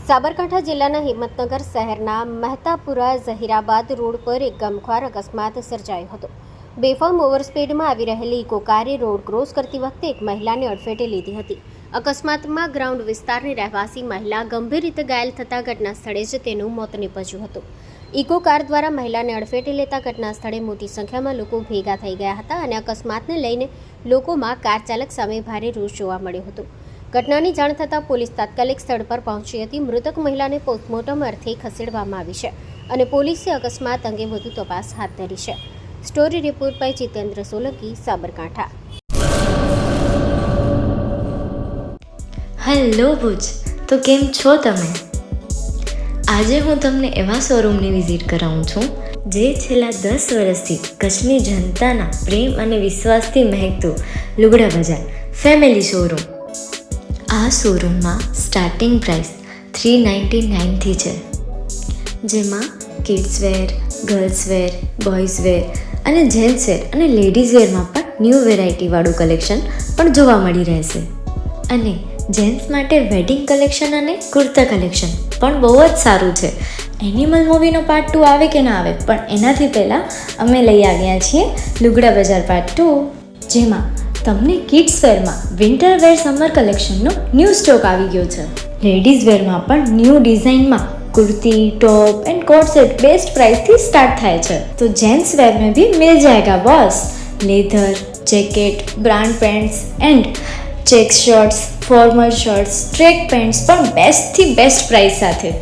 સાબરકાંઠા જિલ્લાના હિંમતનગર શહેરના મહેતાપુરા ઝહીરાબાદ રોડ પર એક ગમખ્વાર અકસ્માત સર્જાયો હતો. બેફામ ઓવરસ્પીડમાં આવી રહેલી ઇકો કારે રોડ ક્રોસ કરતી વખતે એક મહિલાને અડફેટે લીધી હતી. અકસ્માતમાં ગ્રાઉન્ડ વિસ્તારની રહેવાસી મહિલા ગંભીર રીતે ઘાયલ થતાં ઘટના સ્થળે જ તેનું મોત નીપજ્યું હતું. ઇકો કાર દ્વારા મહિલાને અડફેટે લેતા ઘટના સ્થળે મોટી સંખ્યામાં લોકો ભેગા થઈ ગયા હતા અને અકસ્માતને લઈને લોકોમાં કાર ચાલક સામે ભારે રોષ જોવા મળ્યો હતો. ઘટનાની જાણ થતાં પોલીસ તાત્કાલિક સ્થળ પર પહોંચી હતી. મૃતક મહિલાને પોસ્ટમોર્ટમ અર્થે ખસેડવામાં આવી છે અને પોલીસે અકસ્માત અંગે વધુ તપાસ હાથ ધરી છે. Story report by Jitendra Solanki, Sabarkantha. Hello Bhuj, તો કેમ છો તમે? આજે હું તમને એવા શોરૂમની વિઝિટ કરાવું છું જે છેલ્લા 10 વર્ષથી કચ્છની જનતાના પ્રેમ અને વિશ્વાસથી મહેકતું લુગડા બજાર ફેમિલી શોરૂમ. આ શોરૂમમાં સ્ટાર્ટિંગ પ્રાઇસ 399થી છે, જેમાં kids wear, girls wear, boys wear અને જેન્ટ્સ વેર અને લેડીઝ વેરમાં પણ ન્યૂ વેરાયટીવાળું કલેક્શન પણ જોવા મળી રહેશે. અને જેન્ટ્સ માટે વેડિંગ કલેક્શન અને કુર્તા કલેક્શન પણ બહુ જ સારું છે. એનિમલ મૂવીનો પાર્ટ 2 આવે કે ના આવે, પણ એનાથી પહેલાં અમે લઈ આવ્યા છીએ લુગડા બજાર પાર્ટ 2, જેમાં તમને કિડ્સ વેરમાં વિન્ટર વેર સમર કલેક્શનનો ન્યૂ સ્ટોક આવી ગયો છે. લેડીઝ વેરમાં પણ ન્યૂ ડિઝાઇનમાં kurti, top and coat set best price थी स्टार्ट थाय छे. तो जेंट्स वेर में भी मिल जाएगा boss. Leather, jacket, brand pants and check shirts, formal shirts, track pants पर बेस्ट थी बेस्ट प्राइस साथे.